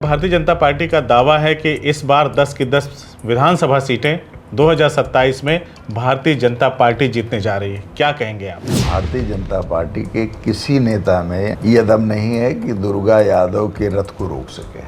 Bharatiya Janata party का दावा है कि इस बार 10 की 10 विधानसभा सीटें 2027 में भारतीय जनता पार्टी जीतने जा रही है। क्या कहेंगे आप? भारतीय जनता पार्टी के किसी नेता में यह दम नहीं है कि दुर्गा यादव के रथ को रोक सके,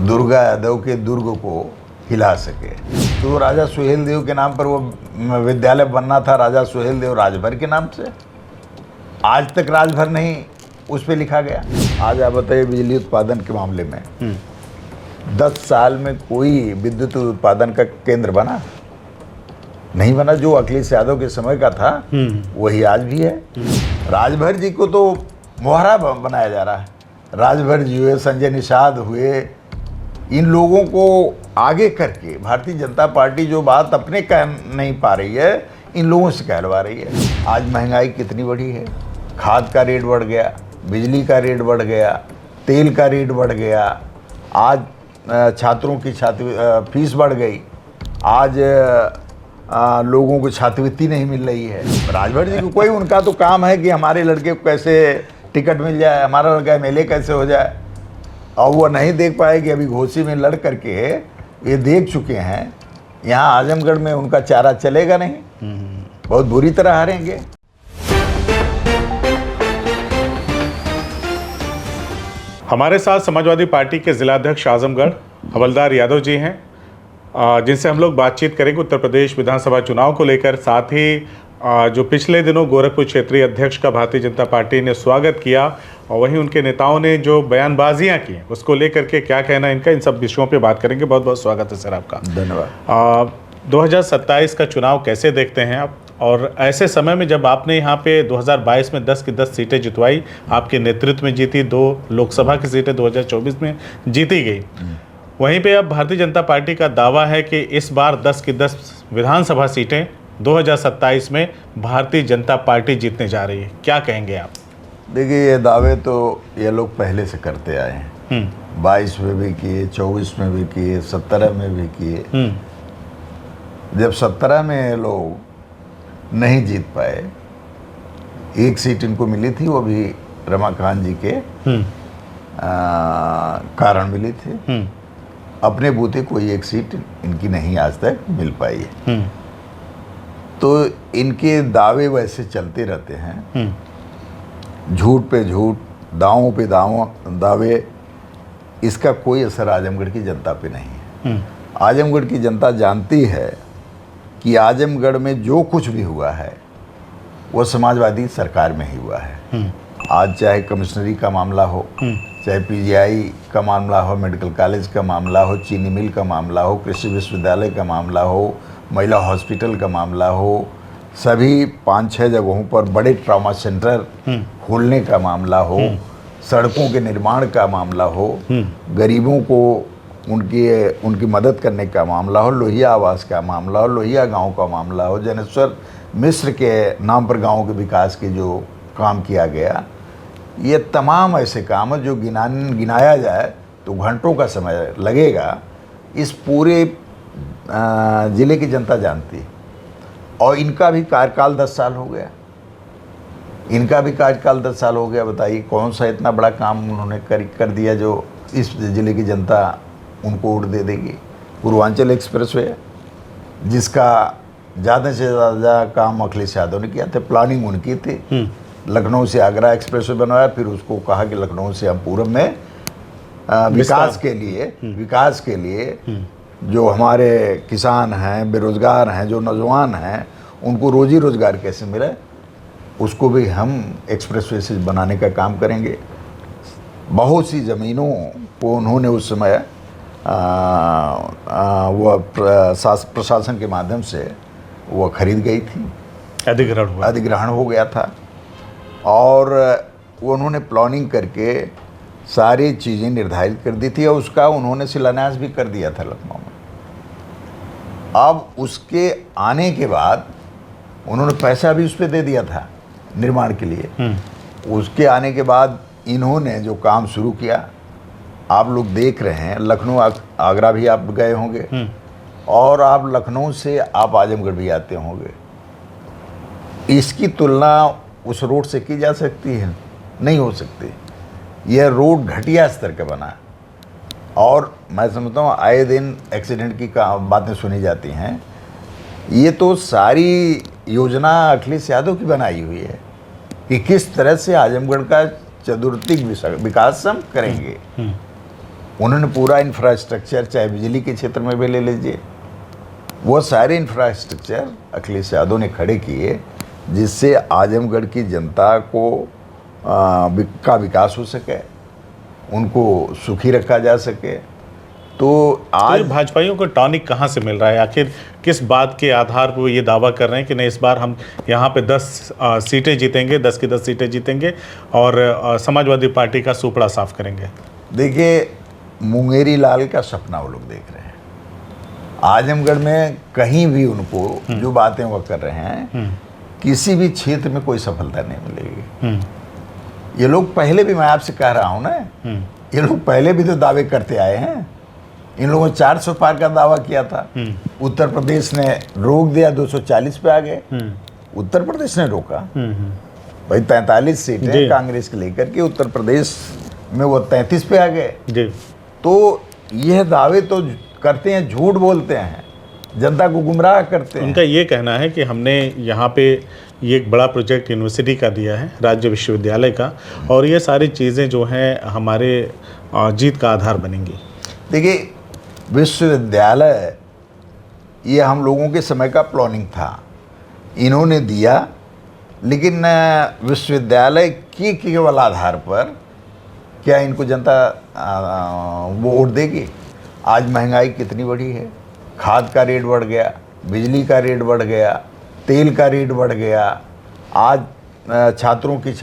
दुर्गा यादव के दुर्ग को हिला सके। तो राजा सुहेल देव के नाम पर वो विद्यालय बनना था, राजा सुहेल देव राजभर के नाम से। आज तक राजभर नहीं उस पर लिखा गया। आज आप बताइए, बिजली उत्पादन के मामले में 10 साल में कोई विद्युत उत्पादन का केंद्र बना नहीं बना। जो अखिलेश यादव के समय का था वही आज भी है। राजभर जी को तो मोहरा बनाया जा रहा है। राजभर जी हुए, संजय निषाद हुए, इन लोगों को आगे करके भारतीय जनता पार्टी जो बात अपने कह नहीं पा रही है, इन लोगों से कहलवा रही है। आज महंगाई कितनी बढ़ी है, खाद का रेट बढ़ गया, बिजली का रेट बढ़ गया, तेल का रेट बढ़ गया, आज छात्रों की फीस बढ़ गई, आज लोगों को छात्रवृत्ति नहीं मिल रही है। राजभर जी को कोई, उनका तो काम है कि हमारे लड़के को कैसे टिकट मिल जाए, हमारा लड़का एमएलए कैसे हो जाए, और वो नहीं देख पाए कि अभी घोसी में लड़ करके ये देख चुके हैं। यहाँ आजमगढ़ में उनका चारा चलेगा नहीं, बहुत बुरी तरह हारेंगे। हमारे साथ समाजवादी पार्टी के जिलाध्यक्ष आजमगढ़ हवलदार यादव जी हैं, जिनसे हम लोग बातचीत करेंगे उत्तर प्रदेश विधानसभा चुनाव को लेकर। साथ ही जो पिछले दिनों गोरखपुर क्षेत्रीय अध्यक्ष का भारतीय जनता पार्टी ने स्वागत किया और वहीं उनके नेताओं ने जो बयानबाजियां की उसको लेकर के क्या कहना इनका, इन सब विषयों पे बात करेंगे। बहुत बहुत स्वागत है सर आपका। धन्यवाद। 2027 का चुनाव कैसे देखते हैं आप, और ऐसे समय में जब आपने यहाँ पे 2022 में 10 की 10 सीटें जितवाई, आपके नेतृत्व में जीती, 2 लोकसभा की सीटें 2024 में जीती गई, वहीं पे अब भारतीय जनता पार्टी का दावा है कि इस बार 10 की 10 विधानसभा सीटें 2027 में भारतीय जनता पार्टी जीतने जा रही है। क्या कहेंगे आप? देखिए, ये दावे तो ये लोग पहले से करते आए हैं। 22 में भी किए, 24 में भी किए, 17 में भी किए। जब 17 में लोग नहीं जीत पाए, एक सीट इनको मिली थी, वो भी रमाकांत जी के कारण मिली थी। अपने बूते कोई एक सीट इनकी नहीं आज तक मिल पाई है। तो इनके दावे वैसे चलते रहते हैं, झूठ पे झूठ, दावों पे दावे। इसका कोई असर आजमगढ़ की जनता पे नहीं है। आजमगढ़ की जनता जानती है कि आजमगढ़ में जो कुछ भी हुआ है वो समाजवादी सरकार में ही हुआ है। आज चाहे कमिश्नरी का मामला हो, चाहे पीजीआई का मामला हो, मेडिकल कॉलेज का मामला हो, चीनी मिल का मामला हो, कृषि विश्वविद्यालय का मामला हो, महिला हॉस्पिटल का मामला हो, सभी 5-6 जगहों पर बड़े ट्रॉमा सेंटर खोलने का मामला हो, सड़कों के निर्माण का मामला हो, गरीबों को उनकी मदद करने का मामला हो, लोहिया आवास का मामला हो, लोहिया गांव का मामला हो, जनेश्वर मिश्र के नाम पर गांवों के विकास के जो काम किया गया, ये तमाम ऐसे काम है जो गिनाया जाए तो घंटों का समय लगेगा। इस पूरे ज़िले की जनता जानती है। और इनका भी कार्यकाल 10 साल हो गया, इनका भी कार्यकाल 10 साल हो गया। बताइए कौन सा इतना बड़ा काम उन्होंने कर दिया जो इस ज़िले की जनता उनको वोट दे देगी। पूर्वांचल एक्सप्रेसवे, जिसका ज़्यादा से ज़्यादा काम अखिलेश यादव ने किया था, प्लानिंग उनकी थी। लखनऊ से आगरा एक्सप्रेसवे बनवाया, फिर उसको कहा कि लखनऊ से हम पूरब में विकास के लिए जो हमारे किसान हैं, बेरोज़गार हैं, जो नौजवान हैं, उनको रोजी रोज़गार कैसे मिले, उसको भी हम एक्सप्रेसवे से बनाने का काम करेंगे। बहुत सी ज़मीनों को उन्होंने उस समय वो प्रशासन के माध्यम से वो खरीद गई थी, अधिग्रहण हो गया था, और वो उन्होंने प्लानिंग करके सारी चीज़ें निर्धारित कर दी थी, और उसका उन्होंने शिलान्यास भी कर दिया था लखनऊ में। अब उसके आने के बाद उन्होंने पैसा भी उस पर दे दिया था निर्माण के लिए। उसके आने के बाद इन्होंने जो काम शुरू किया, आप लोग देख रहे हैं। लखनऊ आगरा भी आप गए होंगे, और आप लखनऊ से आप आजमगढ़ भी आते होंगे। इसकी तुलना उस रोड से की जा सकती है? नहीं हो सकती। यह रोड घटिया स्तर का बना, और मैं समझता हूँ आए दिन एक्सीडेंट की बातें सुनी जाती हैं। ये तो सारी योजना अखिलेश यादव की बनाई हुई है कि किस तरह से आजमगढ़ का चतुर्थिक विकास हम करेंगे। उन्होंने पूरा इंफ्रास्ट्रक्चर, चाहे बिजली के क्षेत्र में भी ले लीजिए, वो सारे इंफ्रास्ट्रक्चर अखिलेश यादव ने खड़े किए जिससे आजमगढ़ की जनता को का विकास हो सके, उनको सुखी रखा जा सके। तो आज भाजपाइयों को टॉनिक कहाँ से मिल रहा है? आखिर किस बात के आधार पर ये दावा कर रहे हैं कि नहीं, इस बार हम यहाँ पे 10 सीटें जीतेंगे, 10 की 10 सीटें जीतेंगे और समाजवादी पार्टी का सुपड़ा साफ करेंगे? देखिए, मुंगेरी लाल का सपना वो लोग देख रहे हैं। आजमगढ़ में कहीं भी उनको जो बातें वो कर रहे हैं, किसी भी क्षेत्र में कोई सफलता नहीं मिलेगी। ये लोग पहले भी, मैं आपसे कह रहा हूँ ना, ये लोग पहले भी तो दावे करते आए हैं। इन लोगों ने 400 पार का दावा किया था, उत्तर प्रदेश ने रोक दिया, 240 पे आ गए। उत्तर प्रदेश ने रोका। भाई 43 सीटें कांग्रेस के लेकर के उत्तर प्रदेश में वो 33 पे आ गए। तो यह दावे तो करते हैं, झूठ बोलते हैं, जनता को गुमराह करते हैं। उनका ये कहना है कि हमने यहाँ पे ये एक बड़ा प्रोजेक्ट यूनिवर्सिटी का दिया है, राज्य विश्वविद्यालय का, और ये सारी चीज़ें जो हैं हमारे जीत का आधार बनेंगी। देखिए, विश्वविद्यालय ये हम लोगों के समय का प्लानिंग था, इन्होंने दिया, लेकिन विश्वविद्यालय के केवल आधार पर क्या इनको जनता वो वोट देगी? आज महंगाई कितनी बढ़ी है, खाद का रेट बढ़ गया, बिजली का रेट बढ़ गया, तेल का रेट बढ़ गया, आज छात्रों की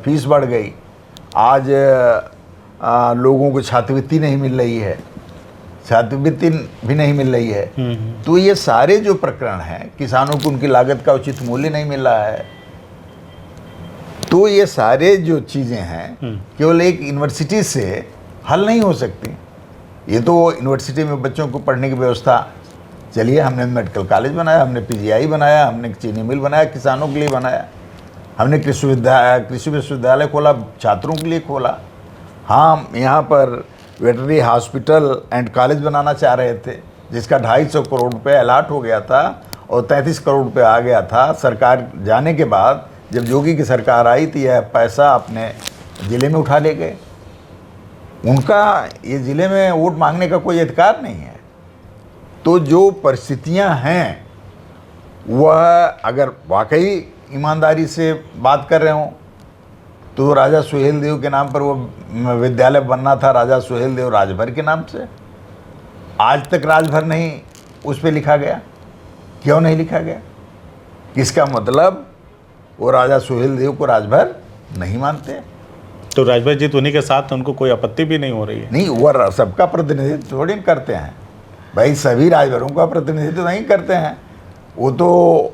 फीस बढ़ गई, आज लोगों को छात्रवृत्ति नहीं मिल रही है, छात्रवृत्ति भी नहीं मिल रही है। तो ये सारे जो प्रकरण हैं, किसानों को उनकी लागत का उचित मूल्य नहीं मिल रहा है, तो ये सारे जो चीज़ें हैं केवल एक यूनिवर्सिटी से हल नहीं हो सकती। ये तो यूनिवर्सिटी में बच्चों को पढ़ने की व्यवस्था, चलिए हमने मेडिकल कॉलेज बनाया, हमने पीजीआई बनाया, हमने चीनी मिल बनाया, किसानों के लिए बनाया, हमने कृषि विश्वविद्यालय खोला, छात्रों के लिए खोला। हाँ, यहाँ पर वेटरनरी हॉस्पिटल एंड कॉलेज बनाना चाह रहे थे, जिसका 250 करोड़ रुपये अलाट हो गया था और 33 करोड़ रुपये आ गया था। सरकार जाने के बाद जब योगी की सरकार आई थी, यह पैसा अपने ज़िले में उठा ले गए। उनका ये ज़िले में वोट मांगने का कोई अधिकार नहीं है। तो जो परिस्थितियां हैं, वह अगर वाकई ईमानदारी से बात कर रहे हों तो राजा सुहेल देव के नाम पर वो विद्यालय बनना था, राजा सुहेल देव राजभर के नाम से। आज तक राजभर नहीं उस पर लिखा गया। क्यों नहीं लिखा गया? किसका मतलब वो राजा सुहेल देव को राजभर नहीं मानते। तो राजभर जी तो उन्हीं के साथ, उनको कोई आपत्ति भी नहीं हो रही है? नहीं, वो सबका प्रतिनिधित्व थोड़ी करते हैं भाई, सभी राजभरों का प्रतिनिधित्व नहीं करते हैं। वो तो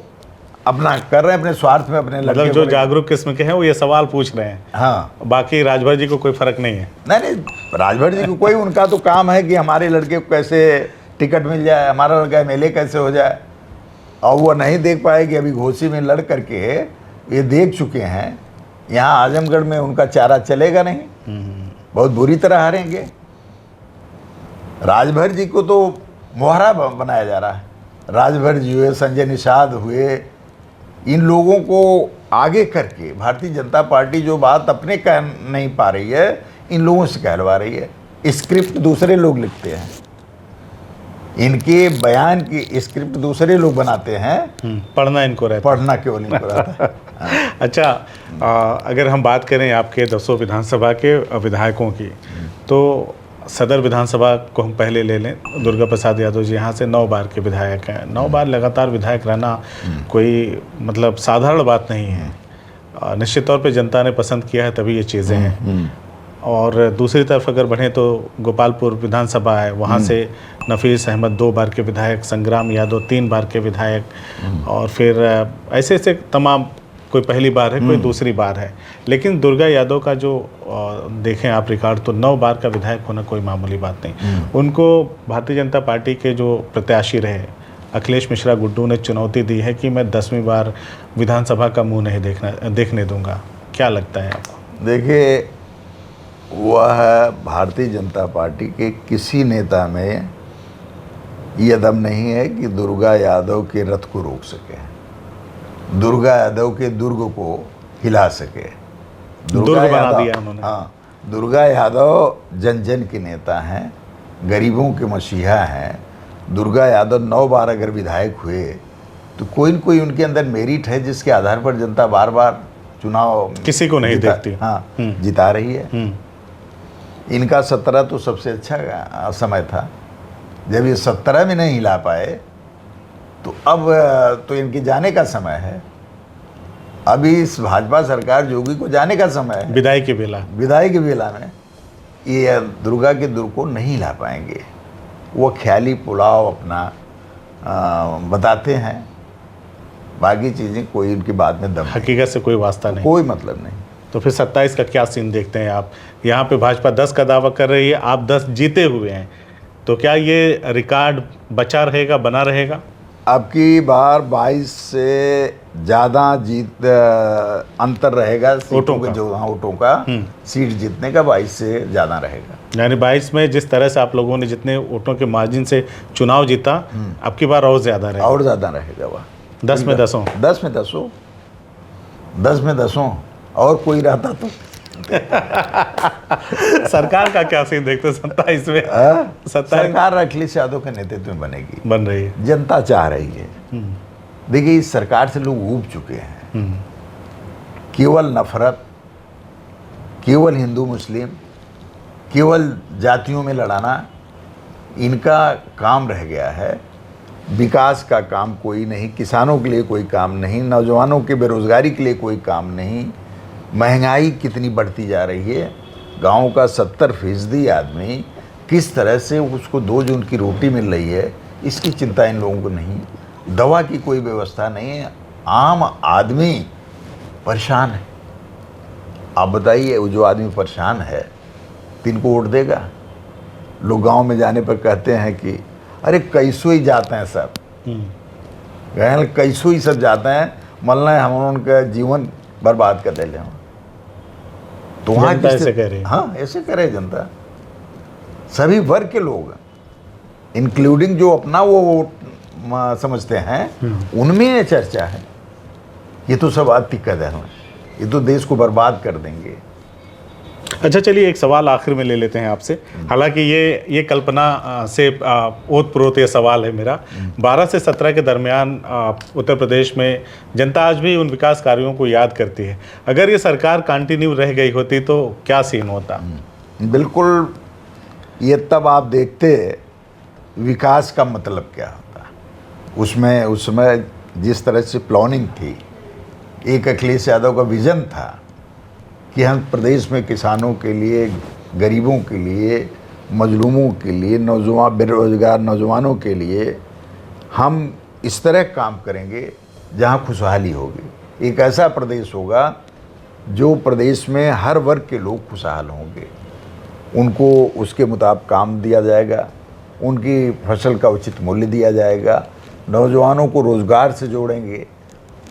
अपना कर रहे हैं, अपने स्वार्थ में, अपने मतलब जो जागरूक किस्म के हैं वो ये सवाल पूछ रहे हैं। हाँ, बाकी राजभर जी को कोई फर्क नहीं है? नहीं, राजभर जी को कोई, उनका तो काम है कि हमारे लड़के को कैसे टिकट मिल जाए, हमारा लड़का एमएलए कैसे हो जाए। और वो नहीं देख पाए कि अभी घोसी में लड़ करके ये देख चुके हैं, यहाँ आजमगढ़ में उनका चारा चलेगा नहीं, बहुत बुरी तरह हारेंगे। राजभर जी को तो मोहरा बनाया जा रहा है। राजभर जी हुए, संजय निषाद हुए, इन लोगों को आगे करके भारतीय जनता पार्टी जो बात अपने कह नहीं पा रही है, इन लोगों से कहलवा रही है। स्क्रिप्ट दूसरे लोग लिखते हैं, इनके बयान की स्क्रिप्ट दूसरे लोग बनाते हैं, पढ़ना इनको रहता, पढ़ना केवल इनको रहता है। अच्छा, अगर हम बात करें आपके 10 विधानसभा के विधायकों की, तो सदर विधानसभा को हम पहले ले लें, दुर्गा प्रसाद यादव जी यहाँ से 9 बार के विधायक हैं। 9 बार लगातार विधायक रहना कोई मतलब साधारण बात नहीं है। निश्चित तौर पे जनता ने पसंद किया है, तभी ये चीज़ें हैं। और दूसरी तरफ अगर बढ़ें तो गोपालपुर विधानसभा है, वहाँ से नफीस अहमद 2 बार के विधायक, संग्राम यादव 3 बार के विधायक, और फिर ऐसे ऐसे तमाम, कोई पहली बार है, कोई दूसरी बार है। लेकिन दुर्गा यादव का जो देखें आप रिकॉर्ड, तो 9 बार का विधायक होना कोई मामूली बात नहीं। उनको भारतीय जनता पार्टी के जो प्रत्याशी रहे अखिलेश मिश्रा गुड्डू ने चुनौती दी है कि मैं 10वीं बार विधानसभा का मुंह नहीं देखने दूंगा। क्या लगता है आपको? देखिए, वह भारतीय जनता पार्टी के किसी नेता में ये दम नहीं है कि दुर्गा यादव के रथ को रोक सके, दुर्गा यादव के दुर्ग को हिला सके। दुर्ग बना दिया उन्होंने। हाँ, दुर्गा यादव जन जन के नेता हैं, गरीबों के मसीहा हैं। दुर्गा यादव 9 बार अगर विधायक हुए तो कोई न कोई उनके अंदर मेरिट है जिसके आधार पर जनता बार बार चुनाव किसी को नहीं देखती। हाँ, जिता रही है। इनका 17 तो सबसे अच्छा समय था। जब ये 17 में नहीं हिला पाए तो अब तो इनके जाने का समय है। अभी इस भाजपा सरकार जोगी को जाने का समय है। विदाई के बेला में ये दुर्गा के दुर्ग को नहीं हिला पाएंगे। वो ख्याली पुलाव अपना बताते हैं, बाकी चीज़ें कोई उनकी बात में दम नहीं। हकीकत से कोई वास्ता नहीं, कोई मतलब नहीं। तो फिर 27 का क्या सीन देखते हैं आप? यहाँ पे भाजपा 10 का दावा कर रही है, आप 10 जीते हुए हैं, तो क्या ये रिकॉर्ड बचा रहेगा, बना रहेगा? अब की बार 22 से ज़्यादा जीत अंतर रहेगा वोटों का, जो वोटों का सीट जीतने का 22 से ज़्यादा रहेगा। यानी 22 में जिस तरह से आप लोगों ने जितने वोटों के मार्जिन से चुनाव जीता, अब की बार और ज़्यादा रहेगा। और ज़्यादा रहेगा वह 10 में 10 10 में 10 और कोई रहता तो सरकार का क्या सीन देखते 27 में? 27 सरकार अखिलेश यादव के नेतृत्व में बन रही है, जनता चाह रही है। देखिए, इस सरकार से लोग ऊब चुके हैं। केवल नफरत, केवल हिंदू मुस्लिम, केवल जातियों में लड़ाना इनका काम रह गया है। विकास का काम कोई नहीं, किसानों के लिए कोई काम नहीं, नौजवानों के बेरोजगारी के लिए कोई काम नहीं। महंगाई कितनी बढ़ती जा रही है। गाँव का 70% आदमी किस तरह से उसको 2 जून की रोटी मिल रही है, इसकी चिंता इन लोगों को नहीं। दवा की कोई व्यवस्था नहीं है। आम आदमी परेशान है। आप बताइए, वो जो आदमी परेशान है तो इनको वोट देगा? लोग गांव में जाने पर कहते हैं कि अरे कैसो ही जाते हैं सब, कैसो ही सब जाते हैं, मलना हम उनका जीवन बर्बाद कर दे। तो वहाँ ऐसे कह रहे हैं। हाँ, ऐसे करे जनता। सभी वर्ग के लोग, इंक्लूडिंग जो अपना वो समझते हैं, उनमें ये चर्चा है। ये तो सब अति कदर है, ये तो देश को बर्बाद कर देंगे। अच्छा, चलिए एक सवाल आखिर में ले लेते हैं आपसे। हालांकि ये कल्पना से ओतप्रोत ये सवाल है मेरा। 12 से 17 के दरमियान उत्तर प्रदेश में जनता आज भी उन विकास कार्यों को याद करती है। अगर ये सरकार कंटिन्यू रह गई होती तो क्या सीन होता? बिल्कुल, ये तब आप देखते विकास का मतलब क्या होता। उसमें उस समय जिस तरह से प्लानिंग थी, एक अखिलेश यादव का विजन था कि हम प्रदेश में किसानों के लिए, गरीबों के लिए, मजलूमों के लिए, नौजवान बेरोजगार नौजवानों के लिए हम इस तरह काम करेंगे जहां खुशहाली होगी। एक ऐसा प्रदेश होगा जो प्रदेश में हर वर्ग के लोग खुशहाल होंगे, उनको उसके मुताबिक काम दिया जाएगा, उनकी फसल का उचित मूल्य दिया जाएगा, नौजवानों को रोज़गार से जोड़ेंगे,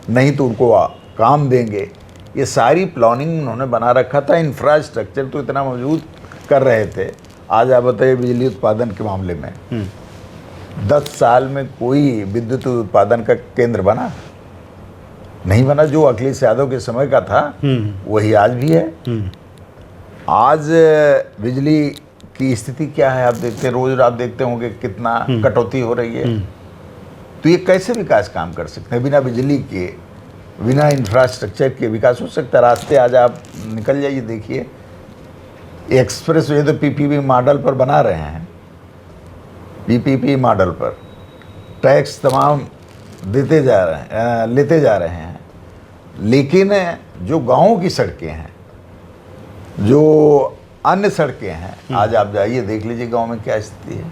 नहीं तो उनको काम देंगे। ये सारी प्लानिंग उन्होंने बना रखा था। इंफ्रास्ट्रक्चर तो इतना मौजूद कर रहे थे। आज आप बताइए, बिजली उत्पादन के मामले में 10 साल में कोई विद्युत उत्पादन का केंद्र बना नहीं बना। जो अखिलेश यादव के समय का था वही आज भी है। आज बिजली की स्थिति क्या है आप देखते हैं, रोज आप देखते होंगे कितना कटौती हो रही है। तो ये कैसे विकास काम कर सकते हैं? बिना बिजली के, बिना इंफ्रास्ट्रक्चर के विकास हो सकता है? रास्ते आज आप निकल जाइए, देखिए एक्सप्रेस वे तो पीपीपी मॉडल पर बना रहे हैं, पीपीपी मॉडल पर टैक्स तमाम देते जा रहे हैं, लेते जा रहे हैं। लेकिन जो गाँव की सड़कें हैं, जो अन्य सड़कें हैं, आज आप जाइए देख लीजिए गांव में क्या स्थिति है।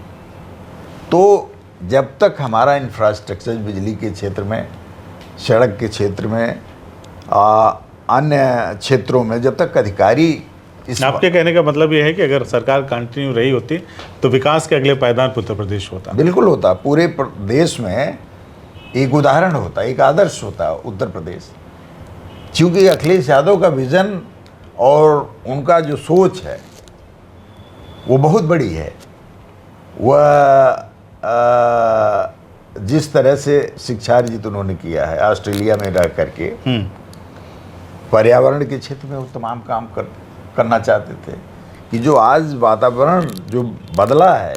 तो जब तक हमारा इंफ्रास्ट्रक्चर बिजली के क्षेत्र में, सड़क के क्षेत्र में, अन्य क्षेत्रों में जब तक अधिकारी आपके कहने का मतलब ये है कि अगर सरकार कंटिन्यू रही होती तो विकास के अगले पायदान पर उत्तर प्रदेश होता? बिल्कुल होता। पूरे देश में एक उदाहरण होता, एक आदर्श होता उत्तर प्रदेश। क्योंकि अखिलेश यादव का विजन और उनका जो सोच है वो बहुत बड़ी है। वह जिस तरह से शिक्षा अर्जित उन्होंने किया है ऑस्ट्रेलिया में रह करके, पर्यावरण के क्षेत्र में वो तमाम काम करना चाहते थे कि जो आज वातावरण जो बदला है,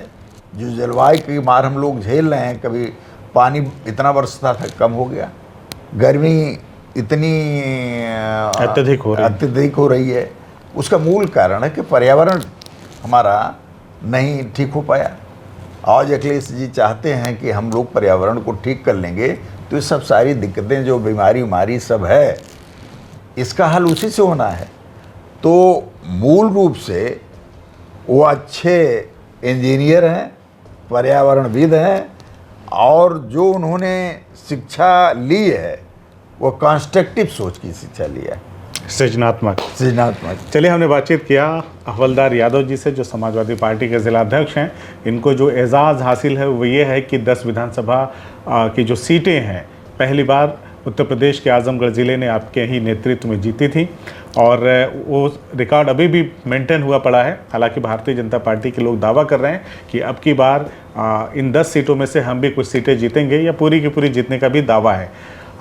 जो जलवायु की मार हम लोग झेल रहे हैं, कभी पानी इतना बरसता था कम हो गया, गर्मी इतनी अत्यधिक हो रही है, उसका मूल कारण है कि पर्यावरण हमारा नहीं ठीक हो पाया। आज अखिलेश जी चाहते हैं कि हम लोग पर्यावरण को ठीक कर लेंगे तो ये सब सारी दिक्कतें जो बीमारी सब है, इसका हल उसी से होना है। तो मूल रूप से वो अच्छे इंजीनियर हैं, पर्यावरणविद हैं, और जो उन्होंने शिक्षा ली है वो कंस्ट्रक्टिव सोच की शिक्षा ली है, सृजनात्मक। चलिए, हमने बातचीत किया हवलदार यादव जी से, जो समाजवादी पार्टी के जिला अध्यक्ष हैं। इनको जो एजाज़ हासिल है वो ये है कि 10 विधानसभा की जो सीटें हैं पहली बार उत्तर प्रदेश के आजमगढ़ ज़िले ने आपके ही नेतृत्व में जीती थी, और वो रिकॉर्ड अभी भी मेंटेन हुआ पड़ा है। हालांकि भारतीय जनता पार्टी के लोग दावा कर रहे हैं कि अब की बार इन 10 सीटों में से हम भी कुछ सीटें जीतेंगे, या पूरी की पूरी जीतने का भी दावा है।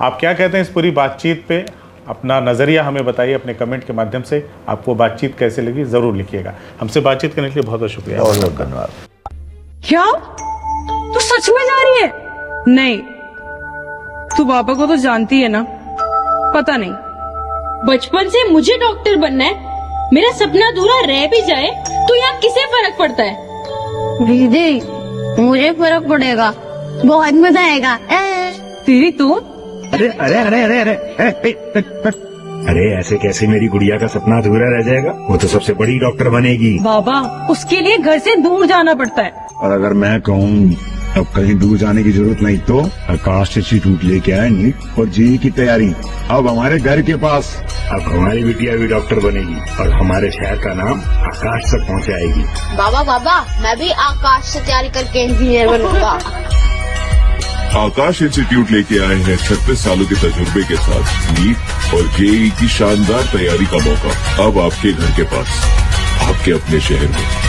आप क्या कहते हैं इस पूरी बातचीत पे? अपना नज़रिया हमें बताइए अपने कमेंट के माध्यम से। आपको बातचीत कैसे लगी ज़रूर लिखिएगा। हमसे बातचीत करने के लिए बहुत बहुत शुक्रिया। बहुत बहुत धन्यवाद। क्या तू सच में जा रही है? नहीं, तू पापा को तो जानती है ना। पता नहीं, बचपन से मुझे डॉक्टर बनना है, मेरा सपना अधूरा रह भी जाए तो यहाँ किसे फर्क पड़ता है? दीदी मुझे फर्क पड़ेगा, बहुत मजा आएगा। तेरी तो अरे अरे अरे अरे अरे अरे ऐसे कैसे मेरी गुड़िया का सपना अधूरा रह जाएगा? वो तो सबसे बड़ी डॉक्टर बनेगी। बाबा, उसके लिए घर से दूर जाना पड़ता है। और अगर मैं कहूँ अब कहीं दूर जाने की जरूरत नहीं, तो आकाश इंस्टीट्यूट लेके आए नीट और जेईई की तैयारी अब हमारे घर के पास। अब हमारी बिटिया भी डॉक्टर बनेगी और हमारे शहर का नाम आकाश तक पहुँचाएगी। बाबा मैं भी आकाश से तैयारी करके इंजीनियर बनूंगा। आकाश इंस्टीट्यूट लेके आए हैं 36 सालों के तजुर्बे के साथ नीट और जेईई की शानदार तैयारी का मौका अब आपके घर के पास, आपके अपने शहर में।